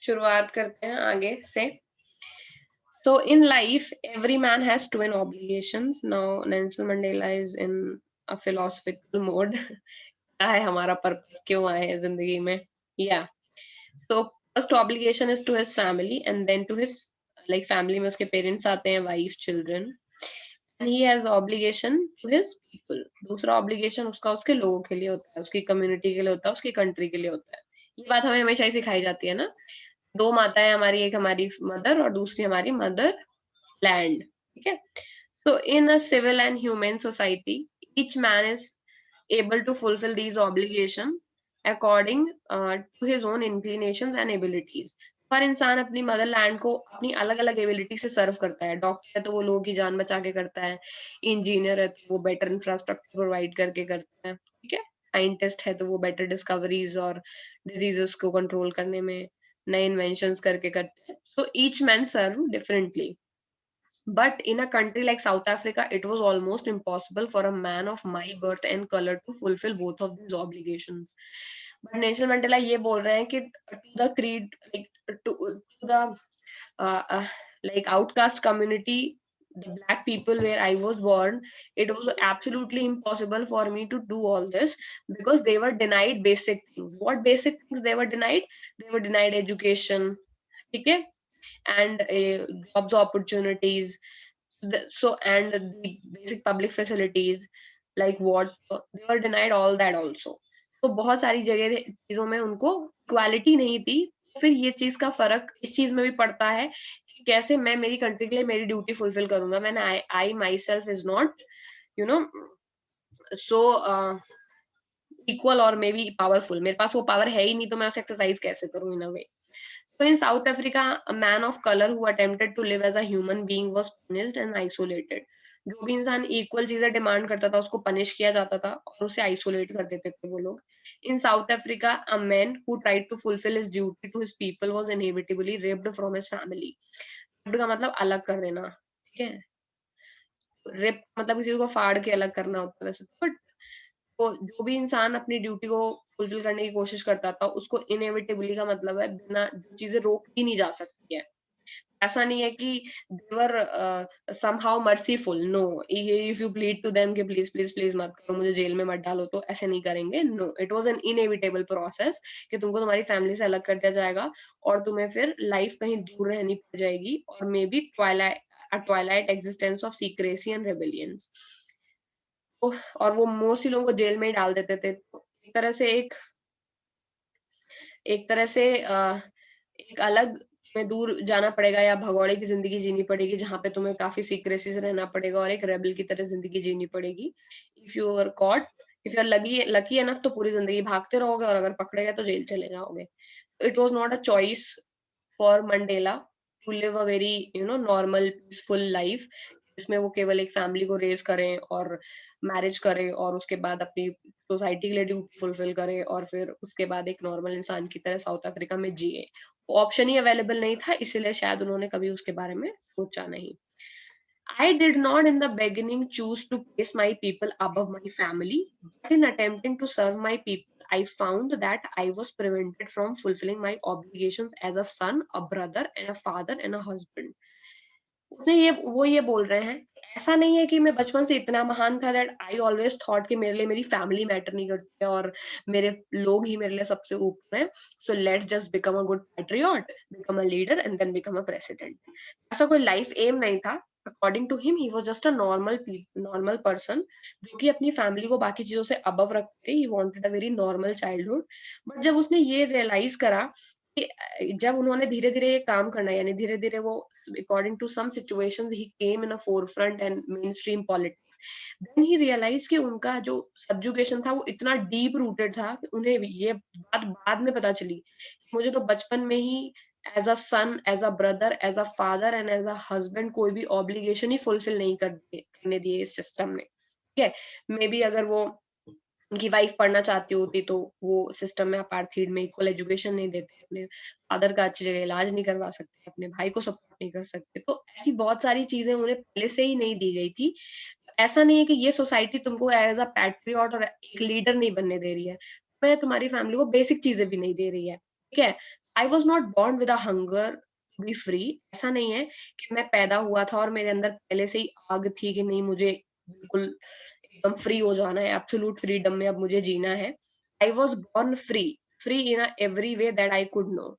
शुरुआत करते हैं आगे से। So in life, every man has twin obligations. Now Nelson Mandela is in a philosophical mode. क्या है हमारा पर्पस, क्यों आए हैं जिंदगी में? Yeah. So first obligation is to his family and then to his like family में उसके parents आते हैं, wife, children. And he has obligation to his people. दूसरा obligation उसका उसके लोगों के लिए होता है, उसकी community के लिए होता है, उसकी country के लिए होता है। ये बात हमें हमेशा ही सिखाई जाती है ना। दो माताएं हमारी, एक हमारी मदर और दूसरी हमारी मदर लैंड। ठीक है। So in a civil and humane society, each man is able to fulfill these obligations according to his own inclinations and abilities. हर इंसान अपनी मदरलैंड को अपनी अलग अलग एबिलिटी से सर्व करता है। डॉक्टर है तो वो लोगों की जान बचा के करता है, इंजीनियर है तो वो बेटर इंफ्रास्ट्रक्चर प्रोवाइड करके करता है, ठीक है। साइंटिस्ट है तो वो बेटर डिस्कवरीज और डिजीजेस को कंट्रोल करने में नए इन्वेंशंस करके करते हैं। तो each man serve differently. But in a country like South Africa, it was almost impossible for a man of my birth and color to fulfill both of these obligations. But Nelson Mandela ये बोल रहे हैं कि to the creed, like to the like outcast community, the black people where I was born, it was absolutely impossible for me to do all this because they were denied basic things. What basic things they were denied? They were denied education, ठीक है, and jobs opportunities, and the basic public facilities like what they were denied all that also. तो बहुत सारी जगह चीजों में उनको quality नहीं थी। फिर ये चीज का फर्क इस चीज में भी पड़ता है कि कैसे मैं मेरी कंट्री के लिए मेरी ड्यूटी फुलफिल करूंगा। मैंने I myself is not you know so equal और मे बी पावरफुल। मेरे पास वो पावर है ही नहीं, तो मैं उसे एक्सरसाइज कैसे करूं इन a way. So in South Africa, a man of color who attempted to live as a human being was punished and isolated. जो भी इंसान इक्वल चीजें डिमांड करता था उसको पनिश किया जाता था और उसे आइसोलेट कर देते थे वो लोग। In South Africa, a man who tried to fulfill his duty to his people was inevitably ripped from his family. ripped का मतलब अलग कर देना, ठीक है। रिप मतलब किसी को फाड़ के अलग करना होता है वैसे, बट तो जो भी इंसान अपनी ड्यूटी को फुलफिल करने की कोशिश करता था उसको इनएविटेबली का मतलब है बिना जो चीजें रोकी नहीं जा सकती है। ऐसा नहीं है कि they're somehow merciful, no. If you plead to them कि प्लीज प्लीज प्लीज मत करो, मुझे जेल में मत डालो, तो ऐसे नहीं करेंगे। No, it was an inevitable process कि तुमको तुम्हारी फैमिली से अलग कर दिया जाएगा और तुम्हें फिर लाइफ कहीं दूर रहनी पड़ जाएगी और may B Twilight existence of secrecy and rebellions. और वो मोस्टली लोगों को जेल में ही डाल देते थे। तो एक तरह से एक अलग में दूर जाना पड़ेगा या भगौड़े की जिंदगी जीनी पड़ेगी जहाँ पे तुम्हें काफी सीक्रेसी से रहना पड़ेगा और एक रेबल की तरह जिंदगी जीनी पड़ेगी। If you are caught, if you are lucky enough तो पूरी जिंदगी भागते रहोगे और अगर पकड़े गए तो जेल चले जाओगे। It was not a choice for Mandela to live a very normal peaceful life जिसमें वो केवल एक फैमिली को रेज करें और मैरिज करें और उसके बाद अपनी सोसाइटी के लिए ड्यूटी फुलफिल करे और फिर उसके बाद एक नॉर्मल इंसान की तरह साउथ अफ्रीका में जिए। ऑप्शन ही अवेलेबल नहीं था, इसीलिए शायद उन्होंने कभी उसके बारे में सोचा नहीं। I did not in the beginning choose to place my people above my family, but in attempting to serve my people, I found that I was prevented from fulfilling my obligations as a son, a brother, and a father and a husband. वो ये बोल रहे हैं, ऐसा नहीं है कि मैं बचपन से इतना महान था दैट आई ऑलवेज थॉट कि मेरे लिए मेरी फैमिली मैटर नहीं करती है और मेरे लोग ही मेरे लिए सबसे ऊपर हैं। So let's just become a good patriot, become a leader and then become a president. ऐसा कोई लाइफ एम नहीं था। According to him he was just a normal person जो कि अपनी फैमिली को बाकी चीजों से अबव रखते। He wanted a very normal childhood. But जब उसने ये रियलाइज करा कि जब उन्होंने धीरे धीरे ये काम करना, यानी धीरे धीरे वो according to some situations he came in a forefront and mainstream politics, then he realized कि उनका जो subjugation था वो इतना deep rooted था कि उन्हें ये बात बाद में पता चली। मुझे तो बचपन में ही as a son, as a brother, as a father and as a husband कोई भी obligation ही fulfill नहीं करने दिए इस system ने। ठीक है, मे बी अगर वो उनकी वाइफ पढ़ना चाहती होती तो वो सिस्टम में अपार्थीड में इक्वल एजुकेशन नहीं देते, अपने फादर का अच्छी जगह इलाज नहीं करवा सकते, अपने भाई को सपोर्ट नहीं कर सकते। तो ऐसी बहुत सारी चीजें उन्हें पहले से ही नहीं दी गई थी। ऐसा नहीं है कि ये सोसाइटी तुमको एज अ पैट्रियट और एक लीडर नहीं बनने दे रही है, मैं तुम्हारी फैमिली को बेसिक चीजें भी नहीं दे रही है। ठीक है, I was not born with a hunger to be free. ऐसा नहीं है कि मैं पैदा हुआ था और मेरे अंदर पहले से ही आग थी कि नहीं मुझे बिल्कुल एकदम फ्री हो जाना है, एब्सोल्यूट फ्रीडम में अब मुझे जीना है। I was born free, free in every way that I could know.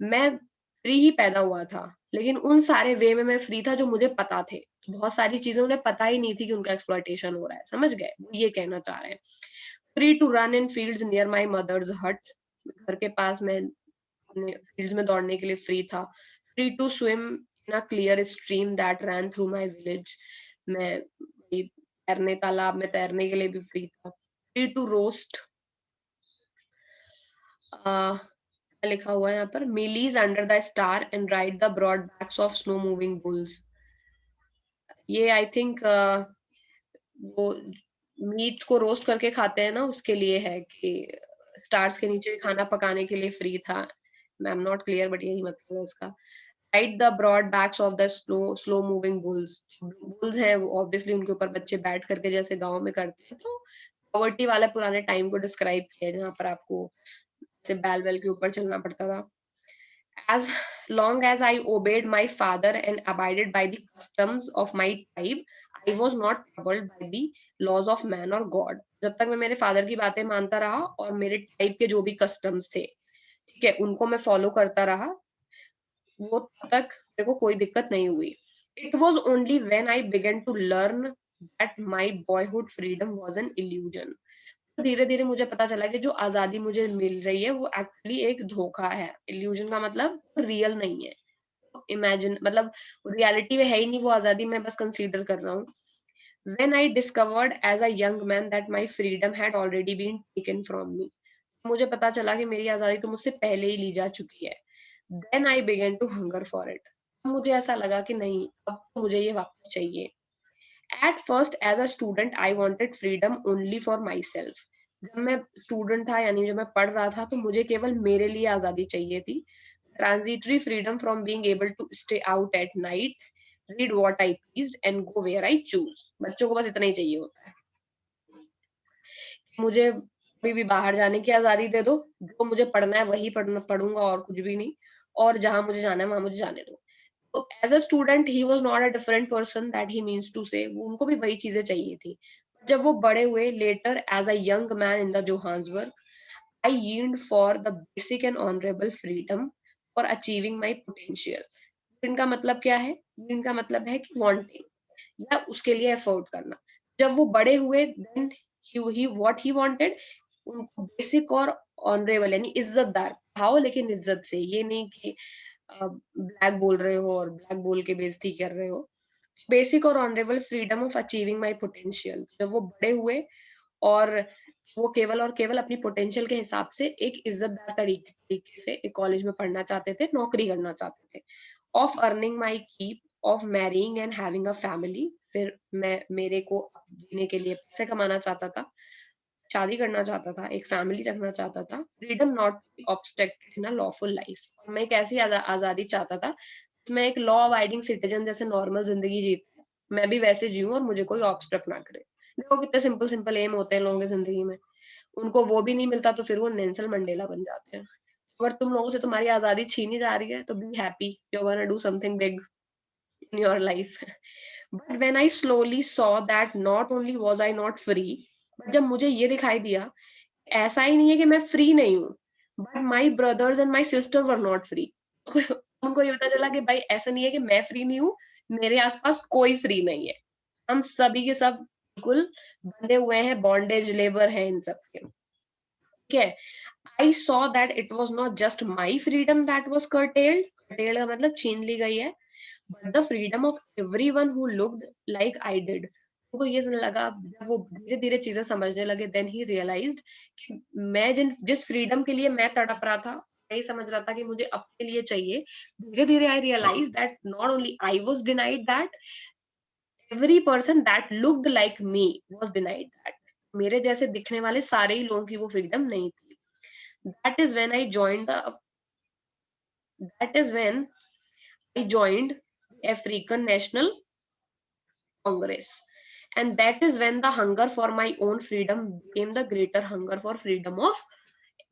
मैं फ्री ही पैदा हुआ था, लेकिन उन सारे वे में मैं फ्री था जो मुझे पता थे। बहुत सारी चीजें उन्हें पता ही नहीं थी कि उनका एक्सप्लॉयटेशन हो रहा है, समझ गए? वो ये कहना चाह रहे हैं। Free to run in fields near my mother's hut, घर के पास मैं अपने फील्ड्स में दौड़ने के लिए फ्री था। Free to swim in a clear stream that ran through my village, मैं तैरने तालाब में तैरने के लिए भी फ्री था। फ्री टू रोस्ट, लिखा हुआ है यहाँ पर, mealies under the star and ride the broad backs of snow moving bulls. ये आई थिंक वो मीट को रोस्ट करके खाते हैं ना, उसके लिए है कि स्टार्स के नीचे खाना पकाने के लिए फ्री था। I am not clear but यही मतलब है इसका। Ride the broad backs of the slow moving bulls. Bulls हैं वो ऑब्वियसली उनके ऊपर बच्चे बैठ करके जैसे गांव में करते हैं, तो पॉवर्टी वाला पुराने टाइम को डिस्क्राइब किया है जहाँ पर आपको जैसे बैल वैल के ऊपर चलना पड़ता था। As long as I obeyed my father and abided by the customs of my tribe, I was not troubled by the laws of man or God. जब तक मैं मेरे फादर की बातें मानता रहा और मेरे टाइप के जो भी कस्टम्स थे, ठीक है, उनको मैं फॉलो करता रहा, वो तब तक मेरे को कोई दिक्कत नहीं हुई। It was only when I began to learn that my boyhood freedom was an illusion. धीरे धीरे मुझे पता चला कि जो आजादी मुझे मिल रही है वो एक्चुअली एक धोखा है। इल्यूजन का मतलब रियल नहीं है, इमेजिन मतलब रियलिटी में है ही नहीं वो आजादी, मैं बस कंसीडर कर रहा हूँ। When I discovered as a young man that my freedom had already been taken from me, मुझे पता चला कि मेरी आजादी तो मुझसे पहले ही ली जा चुकी है। Then I began to hunger for it. मुझे ऐसा लगा कि नहीं, अब तो मुझे ये वापस चाहिए। At first as a student I wanted freedom only for myself. जब मैं स्टूडेंट था यानी जब मैं पढ़ रहा था तो मुझे केवल मेरे लिए आजादी चाहिए थी। Transitory freedom from being able to stay out at night, read what I pleased and go where I choose. बच्चों को बस इतना ही चाहिए होता है, मुझे कभी भी बाहर जाने की आजादी दे दो, जो मुझे पढ़ना है वही पढ़ूंगा और कुछ भी नहीं, और जहां मुझे जाना है वहां मुझे जाने दो। तो as a student he was not a different person that he means to say, उनको भी वही चीजें चाहिए थी। जब वो बड़े हुए later as a young man in the Johannesburg, I yield for the basic and honourable freedom for achieving my potential. इनका मतलब क्या है? इनका मतलब है कि वांटिंग या उसके लिए एफर्ट करना। जब वो बड़े हुए then he what he wanted, उनको बेसिक और ऑनरेबल यानी इज्जतदार भाव, लेकिन इज्जत से, ये नहीं कि ब्लैक बोल रहे हो और ब्लैक बोल के बेइज्जती कर रहे हो। बेसिक और honourable freedom of achieving my potential. जब वो बड़े हुए और वो केवल और केवल अपनी पोटेंशियल के हिसाब से एक इज्जतदार तरीके से एक कॉलेज में पढ़ना चाहते थे, नौकरी करना चाहते थे। Of earning my keep, of marrying and having a family, फिर मैं मेरे को जीने के लिए पैसे कमाना चाहता था, शादी करना चाहता था, एक फैमिली रखना चाहता था। Freedom not obstructed in a lawful life. मैं एक ऐसी आजादी चाहता था जिसमें एक लॉ अबाइडिंग सिटीजन जैसे नॉर्मल जिंदगी जीते, मैं भी वैसे जीऊं और मुझे कोई ऑब्स्ट्रक्ट ना करे। देखो कितने सिंपल सिंपल एम होते हैं लोगों की जिंदगी में, उनको वो भी नहीं मिलता तो फिर वो नेल्सन मंडेला बन जाते हैं। अगर तुम लोगों से तुम्हारी आजादी छीनी जा रही है तो be happy, you are gonna do something big in your life. But when I slowly saw that not only was I not free, but जब मुझे ये दिखाई दिया ऐसा ही नहीं है कि मैं फ्री नहीं हूँ, but my brothers and my sister were not free. उनको ये पता चला कि भाई ऐसा नहीं है कि मैं फ्री नहीं हूँ, मेरे आसपास कोई फ्री नहीं है, हम सभी के सब बिल्कुल बंधे हुए हैं, बॉन्डेज लेबर है इन सब के। ठीक है, I saw that it was not just my freedom that was curtailed. curtailed का मतलब छीन ली गई है, but the freedom of everyone who looked like I did. उनको ये लगा, जब वो धीरे धीरे चीजें समझने लगे, then he realized कि मैं जिस फ्रीडम के लिए मैं तड़प रहा था, मैं समझ रहा था कि मुझे अपने लिए चाहिए, धीरे धीरे I realized that not only I was denied that, every person that looked like me was denied that. मेरे जैसे दिखने वाले सारे ही लोगों की वो फ्रीडम नहीं थी। That is when I joined the that is when I joined African National Congress. And that is when the hunger for my own freedom became the greater hunger for freedom of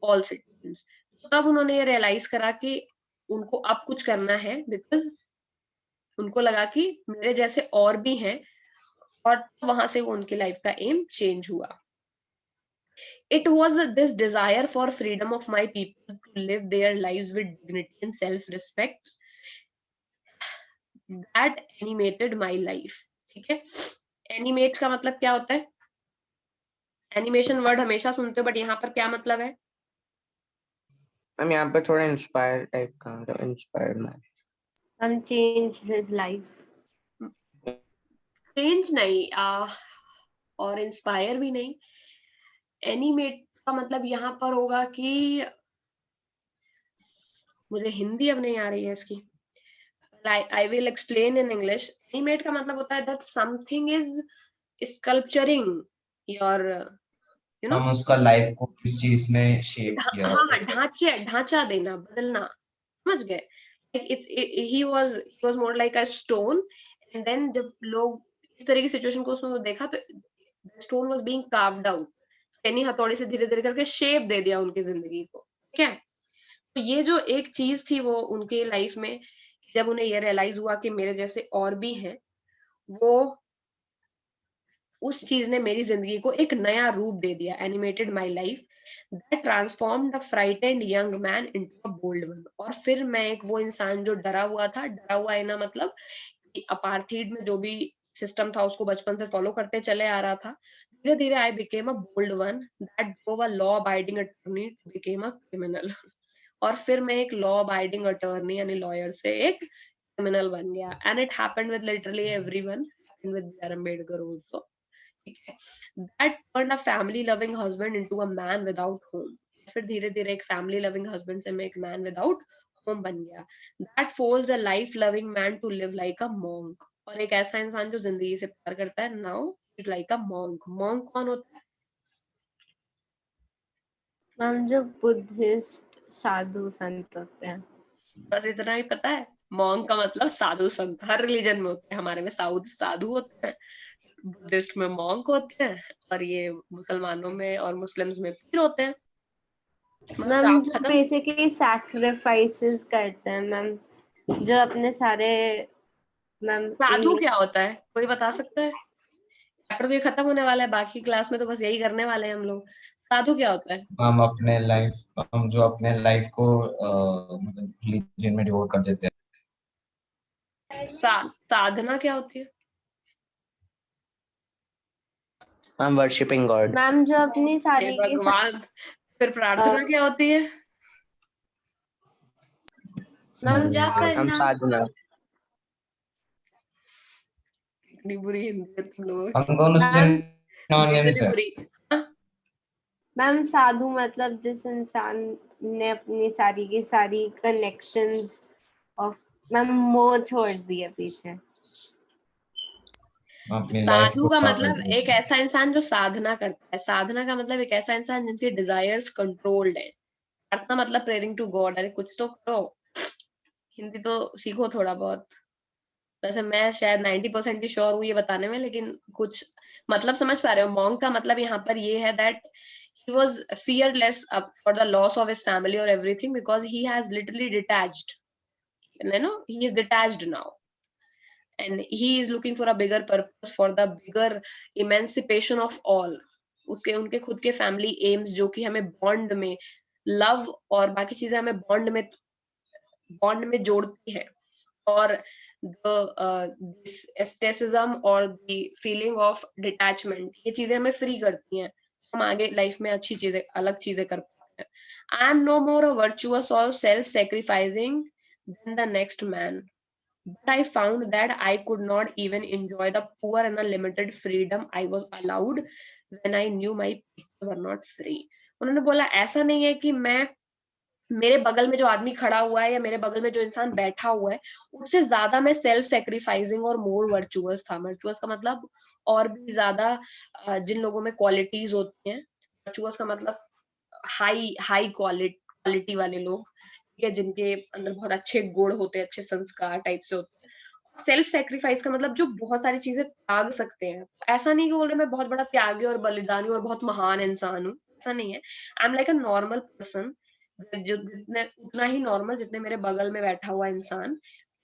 all citizens. तब उन्होंने ये realise करा कि उनको अब कुछ करना है, बिकॉज उनको लगा कि मेरे जैसे और भी हैं, और वहां से वो उनकी लाइफ का एम चेंज हुआ. It was this desire for freedom of my people to live their lives with dignity and self-respect that animated my life. ठीक है. एनिमेट का मतलब क्या होता है? एनिमेशन वर्ड हमेशा सुनते हो, बट यहाँ पर क्या मतलब है? मैम यहाँ पे थोड़ा इंस्पायर टाइप का, मतलब inspired ma'am. Change his life. Change नहीं, और इंस्पायर भी नहीं. एनिमेट का मतलब यहाँ पर होगा कि, मुझे हिंदी अब नहीं आ रही है इसकी. I will explain in English. Animate का मतलब होता है that something is sculpturing your, you know, हम उसका लाइफ को किस चीज ने शेप किया. हाँ, ढांचा देना, बदलना. समझ गए? He was more like a stone, and then जब लोग इस तरह की सिचुएशन को उसमें देखा, तो the stone was being carved out. यानी हथौड़ी से धीरे धीरे करके शेप दे दिया उनकी जिंदगी को. ठीक है. तो ये जो एक चीज थी वो उनके लाइफ में, जब उन्हें ये रियलाइज हुआ कि मेरे जैसे और भी हैं, वो उस चीज ने मेरी जिंदगी को एक नया रूप दे दिया. Animated my life that transformed a frightened young man into a bold one. और फिर मैं एक वो इंसान जो डरा हुआ था, डरा हुआ है ना, मतलब अपार्थीड में जो भी सिस्टम था उसको बचपन से फॉलो करते चले आ रहा था, धीरे धीरे I became a bold one that drove a law abiding attorney to became a criminal. और फिर मैं एक लॉ अबाइडिंग अटॉर्नी यानी लॉयर से एक क्रिमिनल बन गया. And it happened with literally everyone, with B R Ambedkar also. ठीक है. That turned a family loving husband into a man without home. फिर धीरे धीरे एक फैमिली लविंग हस्बैंड से मैं एक मैन विदाउट होम बन गया. That forced a life loving man to live like a monk. और एक ऐसा इंसान जो जिंदगी से प्यार करता है, now is like a monk. Monk कौन होता है? मैम जो बुद्धिस्ट साधु संत होते हैं. बस इतना ही पता है. मॉन्क का मतलब साधु संत. हर रिलीजन में होते हैं. हमारे में साधु होते हैं, बुद्धिस्ट में मॉन्क होते हैं, और ये मुसलमानों में और मुस्लिम्स में पीर होते हैं. मैम जो बेसिकली सैक्रिफाइसेस करते हैं मैम, जो अपने सारे. मैम साधु क्या होता है, कोई बता सकता है? चैप्टर तो ये खत्म होने वाला है, बाकी क्लास में तो बस यही करने वाले हैं हम लोग. साधु क्या होता है? हम जो अपने लाइफ को मतलब रिलीजन में डिवोट कर देते हैं. साधना क्या होती है? Ma'am worshipping God. मैम जो अपनी सारी भगवान. फिर प्रार्थना क्या होती है? मैम क्या हम करना. साधना. इतनी बुरी हिंदी है तुम लोग. हम दोनों सिनोनिम्स इतनी है. बुरी. मैम साधु मतलब जिस इंसान ने अपनी सारी की सारी कनेक्शंस ऑफ मैम मोह छोड़ दिए पीछे. साधु का मतलब एक ऐसा इंसान जो साधना करता है. साधना का मतलब एक ऐसा इंसान जिनके डिजायर्स कंट्रोल्ड है. प्रार्थना मतलब प्रेयरिंग टू गॉड. अरे कुछ तो करो, हिंदी तो सीखो थोड़ा बहुत. वैसे मैं शायद 90% ही श्योर हूँ ये बताने में, लेकिन कुछ मतलब समझ पा रहे हो. मॉन्क का मतलब यहाँ पर ये है that he was fearless for the loss of his family or everything, because he has literally detached, he is detached now, and he is looking for a bigger purpose, for the bigger emancipation of all. उनके खुद के family AIIMS जो कि हमें bond में, love और बाकी चीजें हमें बॉन्ड में जोड़ती है. और this aestheticism और the feeling of detachment, ये चीजें हमें फ्री करती हैं. हम आगे लाइफ में अच्छी चीजें, अलग चीजें कर पाते हैं. I am no more a virtuous or self-sacrificing than the next man, but I found that I could not even enjoy the poor and the limited freedom I was allowed when I knew my people were not free. उन्होंने बोला ऐसा नहीं है कि मैं, मेरे बगल में जो आदमी खड़ा हुआ है या मेरे बगल में जो इंसान बैठा हुआ है, उससे ज्यादा मैं सेल्फ सेक्रीफाइसिंग और मोर वर्चुअस था. वर्चुअस का मतलब और भी ज्यादा जिन लोगों में क्वालिटीज होती हैं. वर्चुअस का मतलब हाई क्वालिटी वाले लोग, ठीक है, जिनके अंदर बहुत अच्छे गुण होते हैं, अच्छे संस्कार टाइप से होते हैं. सेल्फ सेक्रीफाइस का मतलब जो बहुत सारी चीजें त्याग सकते हैं. ऐसा नहीं कि बोल रहे मैं बहुत बड़ा त्यागी और बलिदानी और बहुत महान इंसान हूँ, ऐसा नहीं है. I am like a normal person जितने उतना ही नॉर्मल जितने मेरे बगल में बैठा हुआ इंसान।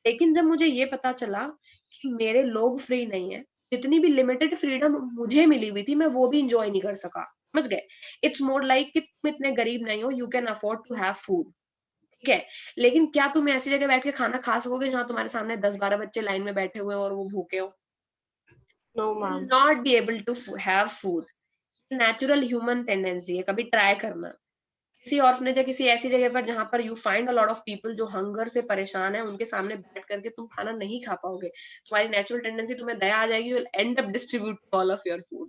लेकिन जब मुझे ये पता चला कि मेरे लोग फ्री नहीं है, जितनी भी लिमिटेड फ्रीडम मुझे मिली हुई थी मैं वो भी इंजॉय नहीं कर सका, समझ गए? इट्स मोर लाइक कि तुम इतने गरीब नहीं हो, you can afford to have food, ठीक है? लेकिन क्या तुम ऐसी जगह बैठ के खाना खा सकोगे जहाँ तुम्हारे सामने 10-12 बच्चे लाइन में बैठे हुए हैं और वो भूखे हो? No You will ma'am. not be able to have food. Natural human tendency है, कभी ट्राई करना किसी ऑर्फनेज या किसी ऐसी जगह पर जहां पर you find a lot of people जो हंगर से परेशान है, उनके सामने बैठ करके तुम खाना नहीं खा पाओगे। तुम्हारी नेचुरल टेंडेंसी, तुम्हें दया आ जाएगी, you will and up distribute all of your food,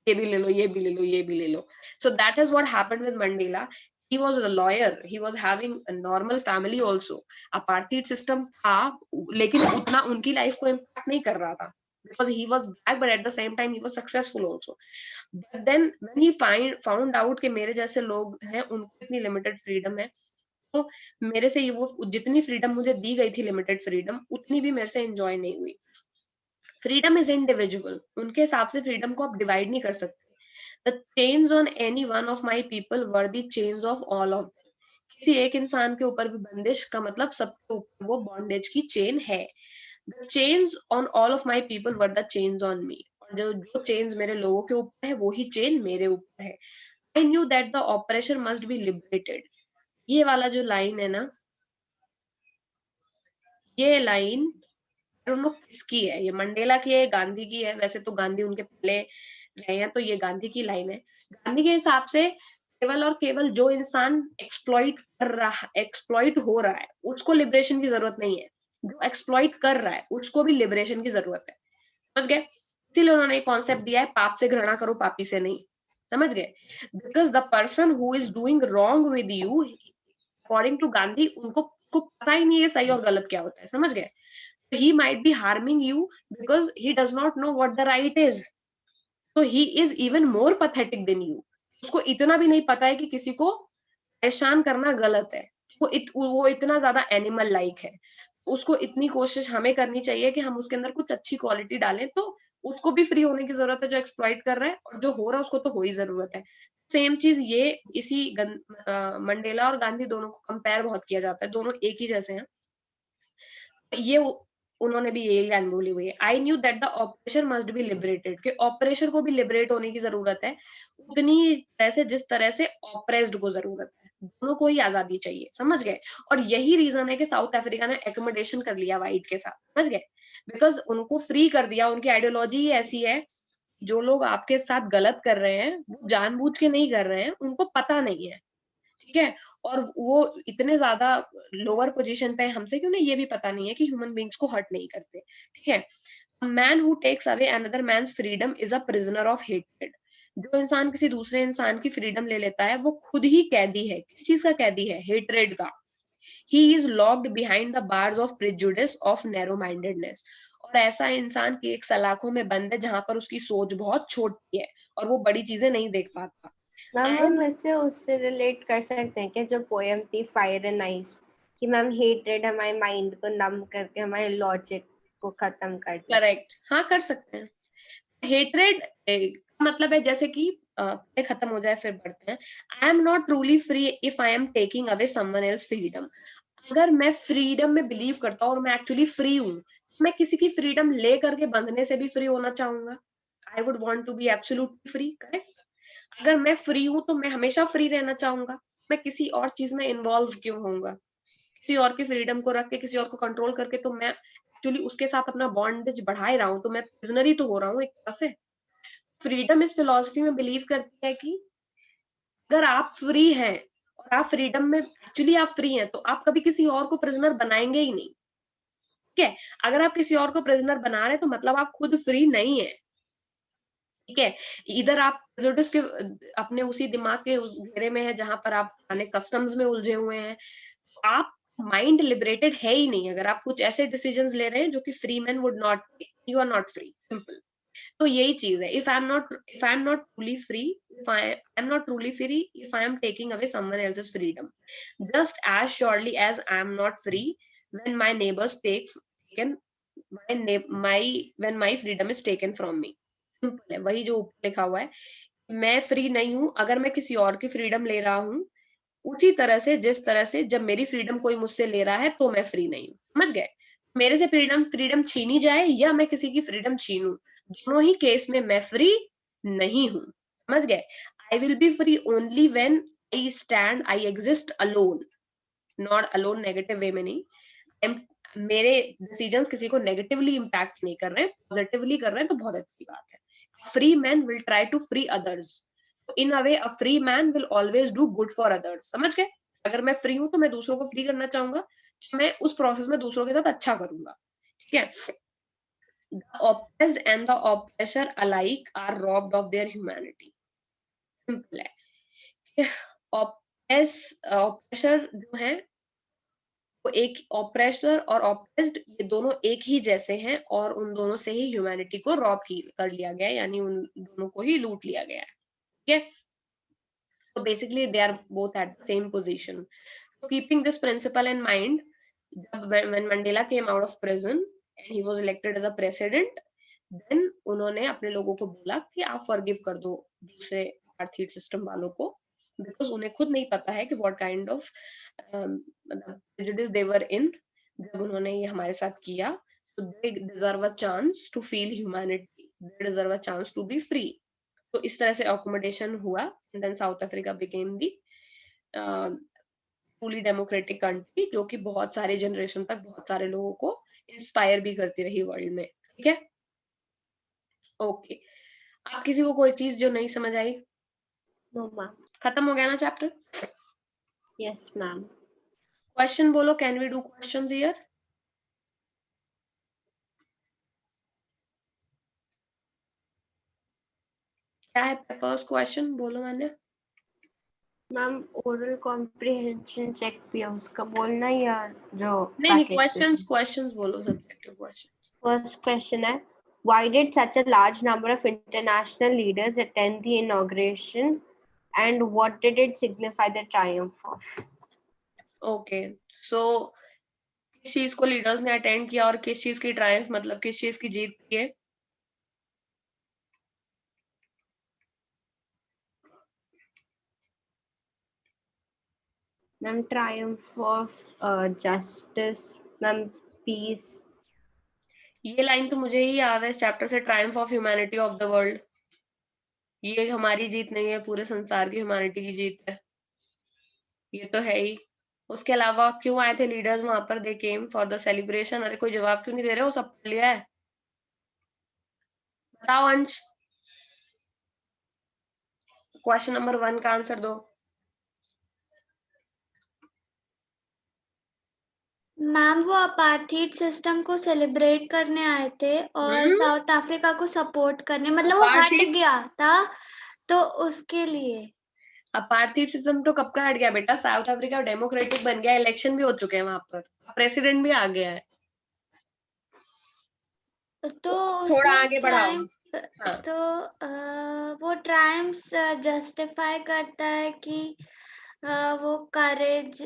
ये भी ले लो, ये भी ले लो, ये भी ले लो। So that is what happened with Mandela. He was a lawyer, he was having a normal family also, apartheid system था, लेकिन उतना उनकी लाइफ को इम्पैक्ट नहीं कर रहा था, because he was black but at the same time he was successful also. But then when he found out कि मेरे जैसे लोग हैं, उनको इतनी लिमिटेड फ्रीडम है, तो मेरे से ये वो जितनी फ्रीडम मुझे दी गई थी, लिमिटेड फ्रीडम, उतनी भी मेरे से एंजॉय नहीं हुई। फ्रीडम इज इंडिविजुअल, उनके हिसाब से फ्रीडम को आप डिवाइड नहीं कर सकते। The chains on any one of my people were the chains of all of them. किसी एक इंसान के ऊपर भी बंदिश का मतलब सबके ऊपर वो बॉन्डेज की चेन है। The chains on all of my people were the chains on me. और जो जो chains मेरे लोगों के ऊपर है, वो ही chain मेरे ऊपर है। I knew that the oppressor must be liberated. ये वाला जो लाइन है ना, ये लाइन किसकी है? ये मंडेला की है, गांधी की है? वैसे तो गांधी उनके पहले रहे हैं, तो ये गांधी की लाइन है। गांधी के हिसाब से केवल और केवल जो इंसान एक्सप्लॉइट हो रहा है, उसको लिबरेशन की जरूरत नहीं है। जो एक्सप्लॉइट कर रहा है, उसको भी लिबरेशन की जरूरत है, समझ गए? इसीलिए उन्होंने एक कॉन्सेप्ट दिया है, पाप से घृणा करो, पापी से नहीं, समझ गए? Because the person who is doing wrong with you, according to Gandhi, उनको पता ही नहीं है सही और गलत क्या होता है, समझ गए? He might be harming you because he does not know what the right is. So he is even more pathetic than you. उसको इतना भी नहीं पता है कि किसी को परेशान करना गलत है। वो इतना ज्यादा एनिमल लाइक है। उसको इतनी कोशिश हमें करनी चाहिए कि हम उसके अंदर कुछ अच्छी क्वालिटी डालें, तो उसको भी फ्री होने की जरूरत है जो एक्सप्लॉइट कर रहा है, और जो हो रहा है उसको तो हो ही जरूरत है। सेम चीज ये इसी मंडेला और गांधी दोनों को कंपेयर बहुत किया जाता है, दोनों एक ही जैसे हैं। ये उन्होंने भी यही लाइन बोली हुई है, I knew that the operation must be liberated, कि ऑपरेशन को भी लिबरेट होने की जरूरत है, उतनी तरह से जिस तरह से ऑपरेस्ड को जरूरत है। दोनों को ही आजादी चाहिए, समझ गए? और यही रीजन है कि साउथ अफ्रीका ने एकोमोडेशन कर लिया वाइट के साथ, समझ गए? बिकॉज उनको फ्री कर दिया। उनकी आइडियोलॉजी ही ऐसी है, जो लोग आपके साथ गलत कर रहे हैं वो जानबूझ के नहीं कर रहे हैं, उनको पता नहीं है, ठीक है? और वो इतने ज्यादा लोअर पोजीशन पे है हमसे कि उन्हें ये भी पता नहीं है कि ह्यूमन बींग्स को हर्ट नहीं करते, ठीक है? Man who takes away another man's freedom is a prisoner of hatred. जो इंसान किसी दूसरे इंसान की फ्रीडम ले लेता है, वो खुद ही कैदी है। किस चीज का कैदी है? हेट्रेड का। He is locked behind the bars of prejudice of narrow mindedness. और ऐसा इंसान की एक सलाखों में बंद है, जहां पर उसकी सोच बहुत छोटी है और वो बड़ी चीजें नहीं देख पाता। मैम हम इससे उससे रिलेट कर सकते हैं कि जो पोएम थी फायर एंड आइस, कि मैम हेट्रेड हमारे माइंड को नम करके हमारे लॉजिक को खत्म कर देती है। करेक्ट, हाँ कर सकते हैं। हेट्रेड मतलब है जैसे कि खत्म हो जाए फिर बढ़ते हैं। आई am not truly free if I am taking away someone else freedom. अगर मैं फ्रीडम में बिलीव करता हूँ और मैं एक्चुअली फ्री हूँ, मैं किसी की फ्रीडम ले करके बंधने से भी फ्री होना चाहूंगा। I would want to be absolutely free, correct? अगर मैं फ्री हूँ तो मैं हमेशा फ्री रहना चाहूंगा। मैं किसी और चीज में इन्वॉल्व क्यों होऊंगा? किसी और की फ्रीडम को रख के, किसी और को कंट्रोल करके, तो मैं एक्चुअली उसके साथ अपना बॉन्डेज बढ़ा ही रहा हूँ, तो मैं प्रिजनर ही तो हो रहा हूँ एक तरह से। फ्रीडम इस फिलॉसफी में बिलीव करती है कि अगर आप फ्री हैं और आप फ्रीडम में एक्चुअली आप फ्री हैं, तो आप कभी किसी और को प्रिजनर बनाएंगे ही नहीं, ठीक है? अगर आप किसी और को प्रिजनर बना रहे हैं, तो मतलब आप खुद फ्री नहीं है, ठीक है? इधर आप प्रेजुडिस के अपने उसी दिमाग के उस घेरे में है जहां पर आप पुराने कस्टम्स में उलझे हुए हैं। आप माइंड लिबरेटेड है ही नहीं अगर आप कुछ ऐसे डिसीजंस ले रहे हैं जो कि free man would not, you are not free, simple. तो यही चीज है, if I am not truly free, if I am not truly free if I am taking away someone else's freedom, just as surely as I am not free when my neighbours taken when my freedom is taken from me. Simple है, वही जो ऊपर लिखा हुआ है। मैं free नहीं हूं अगर मैं किसी और की फ्रीडम ले रहा हूं, उसी तरह से जिस तरह से जब मेरी फ्रीडम कोई मुझसे ले रहा है तो मैं फ्री नहीं हूँ, समझ गए? मेरे से फ्रीडम छीनी जाए या मैं किसी की फ्रीडम छीनूं, दोनों ही केस में मैं फ्री नहीं हूँ, समझ गए? I will be free only when I exist alone, not alone negative way में नहीं, मेरे डिसीजंस किसी को नेगेटिवली इंपैक्ट नहीं कर रहे हैं, पॉजिटिवली कर रहे हैं, तो बहुत अच्छी बात है। Free man will try to free others, in a way a free man will always do good for others, समझ गए? अगर मैं फ्री हूं तो मैं दूसरों को फ्री करना चाहूंगा, तो मैं उस प्रोसेस में दूसरों के साथ अच्छा करूंगा, ठीक है? The oppressed and the oppressor alike are robbed of their humanity, simple है। ऑप्रेसर जो है वो एक, ऑप्रेसर और ऑप्रेस्ड ये दोनों एक ही जैसे हैं और उन दोनों से ही ह्यूमैनिटी को रॉब ही कर लिया गया है, यानी उन दोनों को ही लूट लिया गया है, ठीक है? So basically they are both at the same position. So keeping this principle in mind, when Mandela came out of prison and he was elected as a president, then उन्होंने अपने लोगों को बोला कि आप फॉरगिव कर दो दूसरे आर्थिक सिस्टम वालों को, बिकॉज उन्हें खुद नहीं पता है कि what kind of prejudice they were in, जब उन्होंने ये हमारे साथ किया, तो they deserve a chance to feel humanity, they deserve a chance to be free. तो इस तरह से अकोमोडेशन हुआ and then South Africa became the truly democratic country, जो कि बहुत सारे जनरेशन तक बहुत सारे लोगों को इंस्पायर भी करती रही वर्ल्ड में, ठीक है? ओके, आप किसी को कोई चीज जो नहीं समझ आई? No ma'am. खत्म हो गया ना चैप्टर? Yes ma'am. क्वेश्चन बोलो, can we do questions here? क्या है फर्स्ट क्वेश्चन, बोलो मैंने। मैम ओरल कॉम्प्रिहेंशन चेक भी है उसका बोलना, या जो नहीं, क्वेश्चंस बोलो, सब्जेक्टिव क्वेश्चन। फर्स्ट क्वेश्चन है, why did such a large number of international leaders attend the inauguration and what did it signify the triumph of? Okay, so किस चीज को लीडर्स ने अटेंड किया और किस चीज की ट्रायम्फ, मतलब किस चीज की जीत थी है? Ma'am, triumph of justice, ma'am, peace. ये लाइन तो मुझे ही याद है चैप्टर से, Triumph of humanity of the world. ये हमारी जीत नहीं है, पूरे संसार की ह्यूमैनिटी की जीत है, ये तो है ही। उसके अलावा क्यों आए थे लीडर्स वहां पर? दे केम फॉर द सेलिब्रेशन। अरे कोई जवाब क्यों नहीं दे रहे हो, सब पढ़ लिया है, बताओ अंश। क्वेश्चन नंबर 1 का आंसर दो। मैम वो अपार्थाइड सिस्टम को सेलिब्रेट करने आए थे और साउथ अफ्रीका को सपोर्ट करने, मतलब वो हट गया था तो उसके लिए। अपार्थाइड सिस्टम तो कब का हट गया बेटा? साउथ अफ्रीका डेमोक्रेटिक बन गया, इलेक्शन भी हो चुके हैं वहां पर, प्रेसिडेंट भी आ गया है। तो थोड़ा आगे बढ़ाओ। हाँ। तो वो ट्रायम्फ जस्टिफाई करता है कि वो करेज।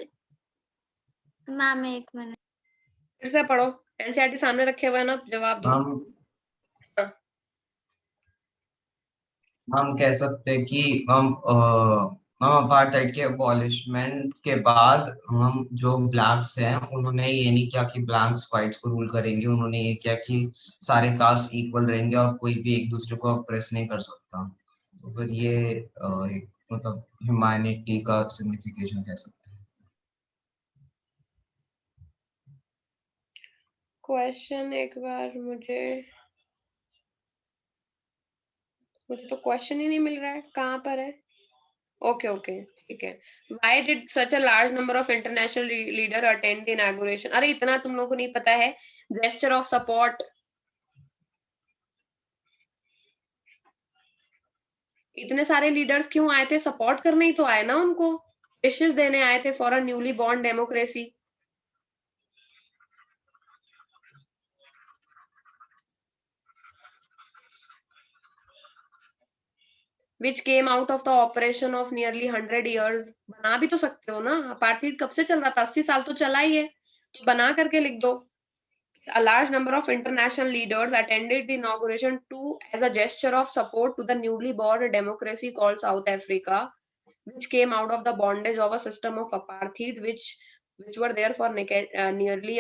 मैम एक मिनट फिर से पढ़ो, एनसीईआरटी सामने रखे हुए हैं ना, जवाब दो। हम कह सकते हैं कि हम अपार्थाइड के अबॉलिशमेंट के बाद हम जो ब्लैक्स हैं उन्होंने ये नहीं किया कि ब्लैक्स व्हाइट्स को रूल करेंगे, उन्होंने ये किया कि सारे कास्ट इक्वल रहेंगे और कोई भी एक दूसरे को अप्रेस नहीं कर सकता। तो फिर ये एक मतलब ह्यूमैनिटी का सिग्निफिकेशन कह सकते हैं। क्वेश्चन एक बार मुझे तो क्वेश्चन ही नहीं मिल रहा है, कहाँ पर है? ओके ठीक है। Why did such a large number of international leader attend the inauguration? अरे इतना तुम लोगों को नहीं पता है? Gesture of support, इतने सारे लीडर्स क्यों आए थे? सपोर्ट करने ही तो आए ना उनको, विशेस देने आए थे for a newly born democracy. which came out of the operation of nearly 100 years। बना भी तो सकते हो ना, अपार्थाइड कब से चल रहा था? 80 साल तो चला ही है, तो बना करके लिख दो। A large number of international leaders attended the inauguration as a gesture of support to the newly born democracy called South Africa, which came out of the bondage of a system of apartheid, which were there for nearly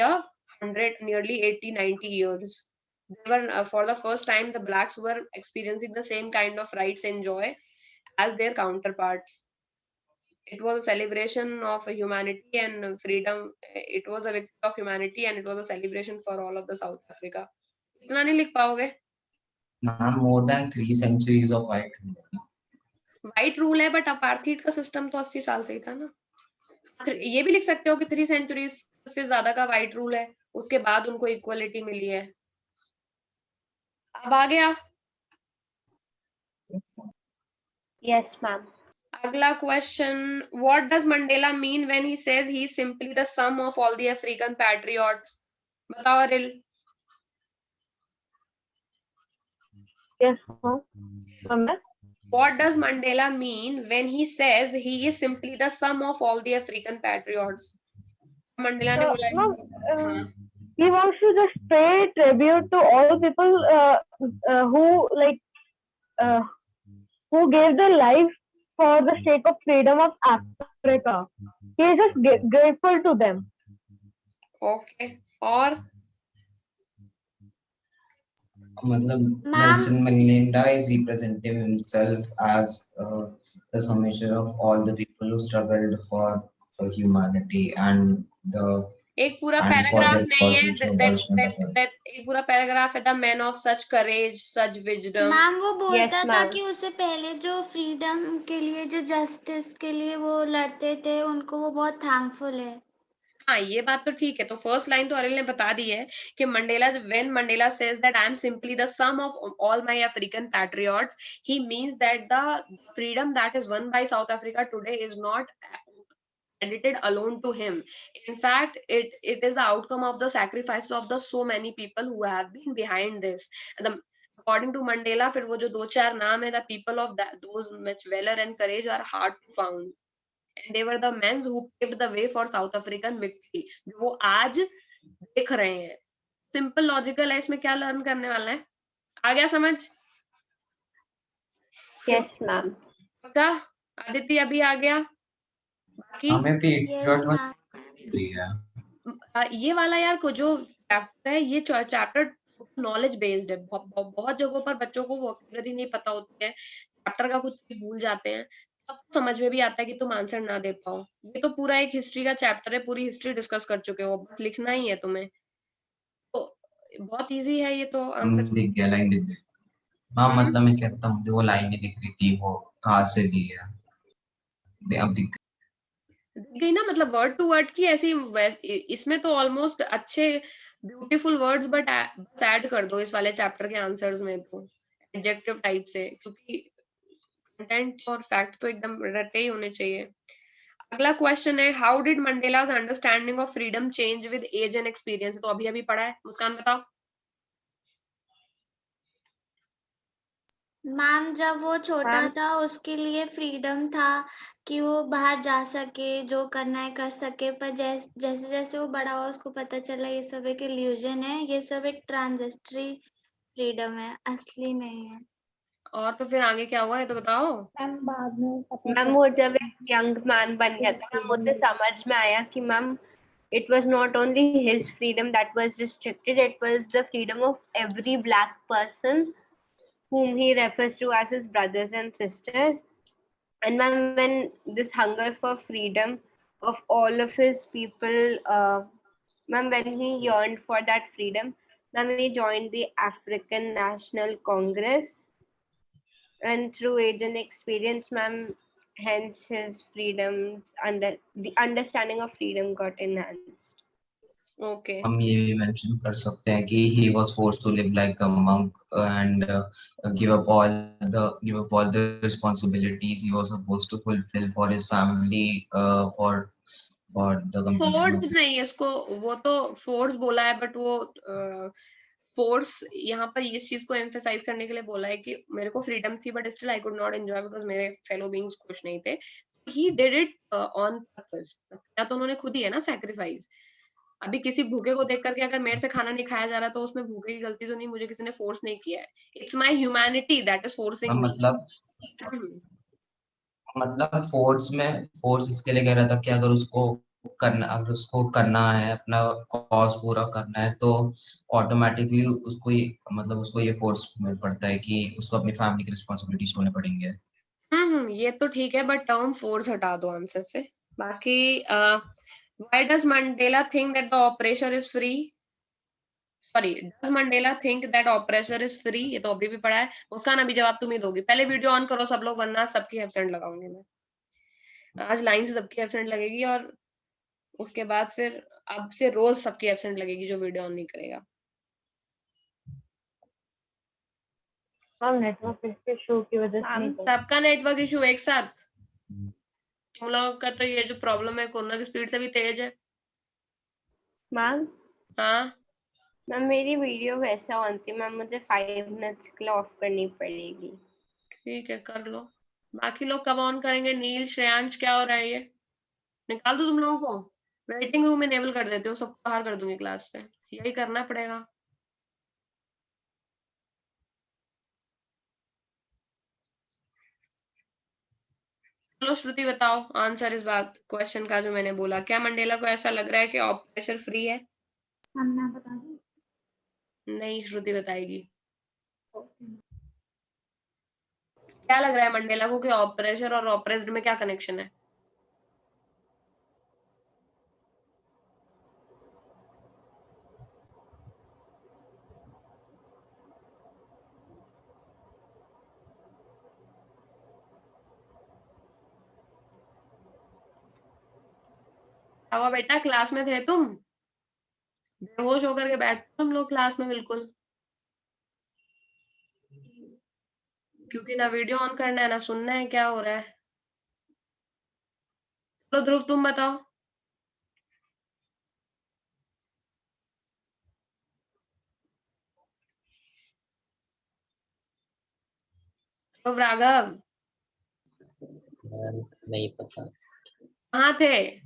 80-90 years. They were for the first time the blacks were experiencing the same kind of rights and joy as their counterparts. It was a celebration of humanity and freedom. It was a victory of humanity and it was a celebration for all of the South Africa. इतना नहीं लिख पाओगे? Ma'am, more than 3 centuries of white rule. White rule है, but apartheid का system तो 80 साल से ही था ना. ये भी लिख सकते हो कि 3 centuries से ज्यादा का white rule है, उसके बाद उनको इक्वलिटी मिली है. अब आ गया. Yes, ma'am. अगला question, what does Mandela mean when he says he is simply the sum of all the African patriots? बताओ aril. Yes, ma'am. What does Mandela mean when he says he is simply the sum of all the African patriots? Mandela ने बोला हाँ. He wants to just pay tribute to all people who gave their life for the sake of freedom of Africa. He is just grateful to them. Okay. और मतलब Nelson Mandela is representing himself as the summation of all the people who struggled for humanity and the एक पूरा and for paragraph their नहीं है. cause which abolishment of it. एक पूरा paragraph है. The men of such courage, such wisdom. Ma'am वो बोलता Yes, था ma'am. कि उससे पहले जो फ्रीडम के लिए जो जस्टिस के लिए वो लड़ते थे उनको वो बहुत थैंकफुल है. हाँ, ये बात तो ठीक है. तो फर्स्ट लाइन तो अरिल ने बता दी है कि when Mandela says that I am simply the sum of all my African patriots, he means that the freedom that is won by South Africa today is not credited alone to him. In fact, it is the outcome of the sacrifices of the so many people who have been behind this. And according to Mandela, फिर वो जो 2-4 नाम है, the people of those much valor and courage are hard to found. And they were the men who paved the way for South African victory. जो वो आज देख रहे हैं. Simple logical है. इसमें क्या लर्न करने वाला है? आ गया समझ? Yes, ma'am. पक्का? आदित्य अभी आ गया? बाकी हमें भी Yes, ma'am. ये वाला यार को जो चैप्टर है, ये चैप्टर नॉलेज बेस्ड है. बहुत जगहों पर बच्चों को वोकैबुलरी नहीं पता होती है, चैप्टर का कुछ चीज भूल जाते हैं, तब समझ में भी आता है कि तुम आंसर ना दे पाओ. ये तो पूरा एक हिस्ट्री का चैप्टर है, पूरी हिस्ट्री डिस्कस कर चुके हो, बस लिखना ही है तुम्हें. तो बहुत इजी है ये तो आंसर. दिख गया, लाइन दिख गई. हाँ, मतलब मैं कहता हूँ मुझे वो लाइन नहीं दिख रही थी, वो कहाँ से ली है. अब दिख गई ना. मतलब वर्ड टू वर्ड की ऐसी इसमें तो ऑलमोस्ट अच्छे ब्यूटीफुल वर्ड्स बट ऐड कर दो इस वाले चैप्टर के आंसर्स में तो एडजेक्टिव टाइप से, क्योंकि कंटेंट और फैक्ट तो एकदम रटे ही होने चाहिए. अगला क्वेश्चन है, how did Mandela's understanding of freedom change with age and experience? तो अभी पढ़ा है. मुस्कान बताओ. मैम जब वो छोटा था उसके लिए फ्रीडम था कि वो बाहर जा सके, जो करना है कर सके, पर जैसे जैसे वो बड़ा हुआ उसको पता चला ये सब एक इल्यूजन है, ये सब एक ट्रांजिस्टरी फ्रीडम है, असली नहीं है. और तो फिर आगे क्या हुआ है तो बताओ. मैम वो जब एक यंग मैन बन गया था, मुझे समझ में आया कि ma'am it was not only his freedom that was restricted, it was the freedom of every black person whom he refers to as his brothers and sisters. And when this hunger for freedom of all of his people, when he yearned for that freedom, he joined the African National Congress. And through age and experience, hence his freedoms, the understanding of freedom got enhanced. Okay. हम ये भी mention कर सकते हैं कि he was forced to live like a monk and give up all the responsibilities he was supposed to fulfill for his family, for the force नहीं, इसको वो तो फोर्स बोला है, बट वो फोर्स यहाँ पर इस चीज को एम्फेसाइज करने के लिए बोला है कि मेरे को फ्रीडम थी but still I could not enjoy because मेरे फेलो बीइंग्स कुछ नहीं थे. He did it on purpose. या तो उन्होंने खुद ही है ना सैक्रिफाइस. अभी किसी भूखे को देख करके अगर मेरे से खाना नहीं खाया जा रहा तो उसमें भूखे की गलती तो नहीं, मुझे किसी ने फोर्स नहीं किया है. It's my humanity that is forcing me. मतलब मतलब फोर्स इसके लिए कह रहा था कि अगर उसको करना है, अपना कॉज पूरा करना है, तो ऑटोमेटिकली उसको ये फोर्स में पड़ता है कि उसको अपनी फैमिली की रिस्पॉन्सिबिलिटीज होने पड़ेंगे। ये तो ठीक है, बट टर्म फोर्स हटा दो आंसर से। बाकी why does Mandela think that the operation is free, sorry, does Mandela think that operation is free, ये तो अभी भी पढ़ा है। उसका ना भी जवाब तुम ही दोगी। पहले वीडियो ऑन करो सब लोग, वरना सबकी एब्सेंट लगाऊंगी मैं। आज लाइन से सबकी एब्सेंट लगेगी, और उसके बाद फिर अब से रोज सबकी एब्सेंट लगेगी जो वीडियो ऑन नहीं करेगा। हम नेटवर्क इशू की वजह से नहीं कर सबका नेटवर्क इशू एक साथ? तुम लोगों का तो ये जो प्रॉब्लम है कोरोना की स्पीड से भी तेज है। मैम हाँ, मैम मेरी वीडियो वैसा ऑन थी मैम, मुझे 5 मिनट्स के लिए ऑफ करनी पड़ेगी। ठीक है, कर लो। बाकी लोग कब ऑन करेंगे? नील, श्रेयांश, क्या हो रहा है ये? निकाल दो तुम लोगों को, वेटिंग रूम इनेबल कर देते हो, सबको बाहर कर दूंगी क्लास से। यही करना पड़ेगा। चलो श्रुति बताओ आंसर इस बात क्वेश्चन का जो मैंने बोला। क्या मंडेला को ऐसा लग रहा है कि ऑपरेशन फ्री है? मैं बता दूं? नहीं, श्रुति बताएगी। क्या लग रहा है मंडेला को कि ऑपरेशन और ऑपरेस्ड में क्या कनेक्शन है? अब बेटा क्लास में थे तुम? बेहोश होकर के बैठते तुम लोग क्लास में बिल्कुल, क्योंकि ना वीडियो ऑन करना है ना सुनना है क्या हो रहा है। तो ध्रुव तुम बताओ। तो राघव नहीं पता। कहाँ थे?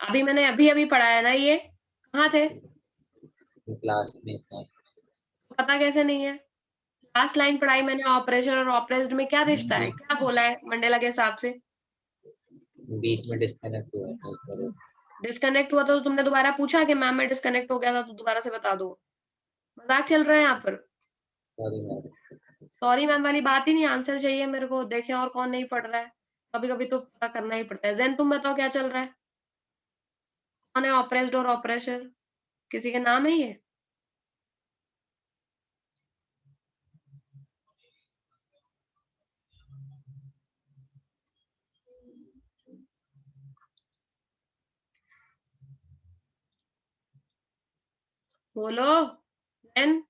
अभी मैंने अभी अभी पढ़ाया ना ये, कहाँ थे? क्लास में था। पता कैसे नहीं है? लास्ट लाइन पढ़ाई मैंने, ऑपरेशन और ऑपरेस्ड में क्या रिश्ता है, क्या बोला है मंडेला के हिसाब से? बीच में डिस्कनेक्ट हुआ था सर। डिस्कनेक्ट हुआ था तो तुमने दोबारा पूछा कि मैम मैं डिस्कनेक्ट हो गया था तो दोबारा से बता दो? मजाक चल रहा है यहाँ पर? Sorry ma'am. सॉरी मैम वाली बात ही नहीं, आंसर चाहिए मेरे को। देखे और कौन नहीं पढ़ रहा है, कभी कभी तो पता करना ही पड़ता है। जैन तुम बताओ क्या चल रहा है? कौन है ऑपरेस्ड और ऑपरेशन? किसी के नाम है ये? बोलो जैन।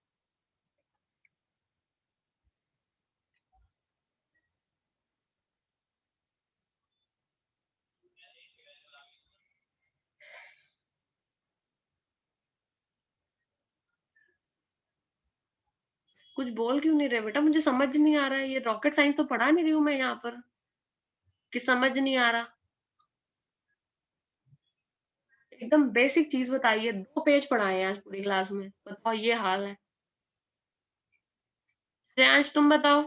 कुछ बोल क्यों नहीं रहे बेटा? मुझे समझ नहीं आ रहा है, ये रॉकेट साइंस तो पढ़ा नहीं रही हूँ मैं यहाँ पर कि समझ नहीं आ रहा। एकदम बेसिक चीज बताइए, 2 पेज पढ़ाए हैं आज पूरी क्लास में, बताओ ये हाल है। श्रेयांश तुम बताओ।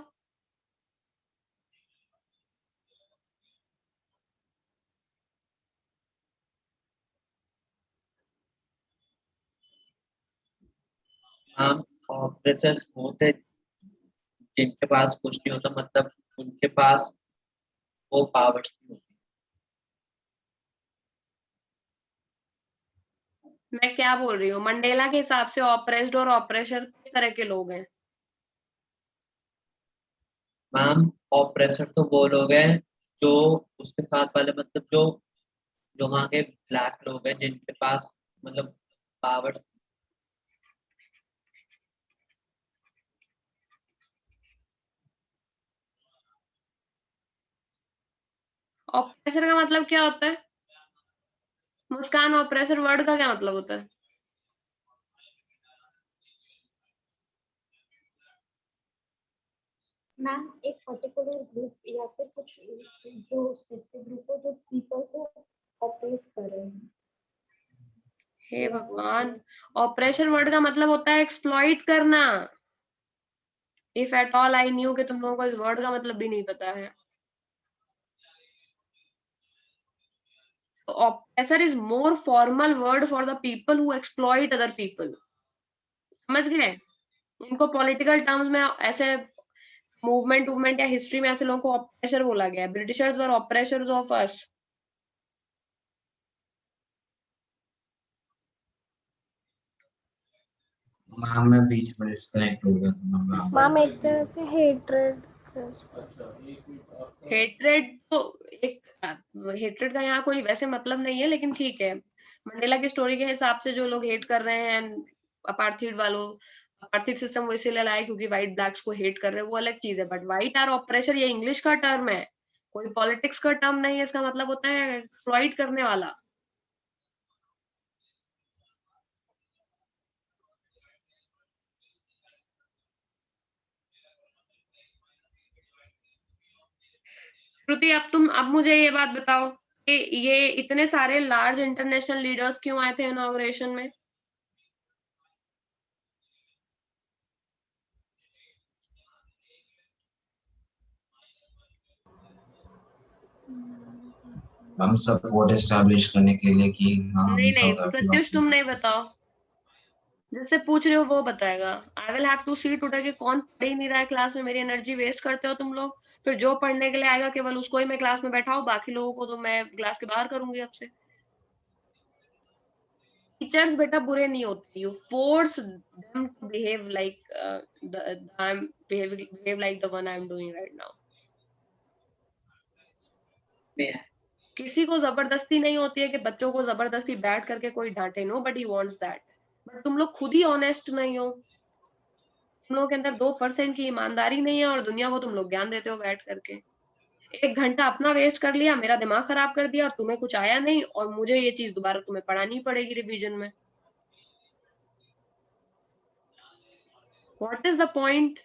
मैम ऑपरेटर्स होते जिनके पास कुछ नहीं होता, मतलब उनके पास वो पावर्स नहीं होती। मैं क्या बोल रही हूँ, मंडेला के हिसाब से ऑपरेस्ड और ऑपरेशन किस तरह के लोग हैं? मैम ऑपरेटर तो वो लोग हैं जो उसके साथ वाले, मतलब जो जो वहाँ के ब्लैक लोग हैं जिनके पास मतलब पावर्स। ऑपरेशन का मतलब क्या होता है? मुस्कान, ऑपरेशन वर्ड का क्या मतलब होता है? मैम एक पर्टिकुलर ग्रुप या फिर कुछ जो स्पेसिफिक ग्रुप हो जो पीपल को ऑपरेट कर रहे हैं। हे भगवान, ऑपरेशन वर्ड का मतलब होता है एक्सप्लॉइट करना। If at all I knew कि तुम लोगों को इस वर्ड का मतलब भी नहीं पता है। oppressor is more formal word for the people who exploit other people. समझ गए? उनको पॉलिटिकल टर्म्स में ऐसे मूवमेंट या हिस्ट्री में ऐसे लोगों को ऑप्रेशर बोला गया है. Britishers were oppressors of us. Ma'am मैं बीच में डिस्कनेक्ट हो गया था मैम. मैम एक तरह से हेट्रेड तो हेट्रेड का यहाँ कोई वैसे मतलब नहीं है, लेकिन ठीक है. मंडेला की स्टोरी के हिसाब से जो लोग हेट कर रहे हैं अपार्थाइड वालों, अपार्थाइड सिस्टम वो इसीलिए लाया क्योंकि व्हाइट ब्लैक्स को हेट कर रहे हैं, वो अलग चीज है. बट व्हाइट आर ऑपरेशर ये इंग्लिश का टर्म है, कोई पॉलिटिक्स का टर्म नहीं है. इसका मतलब होता है एक्सप्लॉइट करने वाला. श्रुति, अब मुझे ये बात बताओ कि ये इतने सारे लार्ज इंटरनेशनल लीडर्स क्यों आए थे इनॉग्रेशन में? हम सपोर्ट एस्टैब्लिश करने के लिए कि नहीं प्रत्युष तुम नहीं बताओ, जिससे पूछ रहे हो वो बताएगा. I will have to see today कि कौन पढ़ ही नहीं रहा है क्लास में. मेरी एनर्जी वेस्ट करते हो तुम लोग. फिर जो पढ़ने के लिए आएगा केवल उसको ही मैं क्लास में बैठाऊं, बाकी लोगों को तो मैं क्लास के बाहर करूंगी अब से. टीचर्स बेटा बुरे नहीं होते. You force them to behave like I am behave like the one I am doing right now. किसी को जबरदस्ती नहीं होती है कि बच्चों को जबरदस्ती बैठ करके कोई डांटे. Nobody wants that. But तुम लोग खुद ही ऑनेस्ट नहीं हो. तुम लोगों के अंदर 2% की ईमानदारी नहीं है और दुनिया को तुम लोग ज्ञान देते हो बैठ करके. 1 घंटा अपना वेस्ट कर लिया, मेरा दिमाग खराब कर दिया और तुम्हें कुछ आया नहीं, और मुझे ये चीज दोबारा तुम्हें पढ़ानी पड़ेगी रिवीजन में. What is the point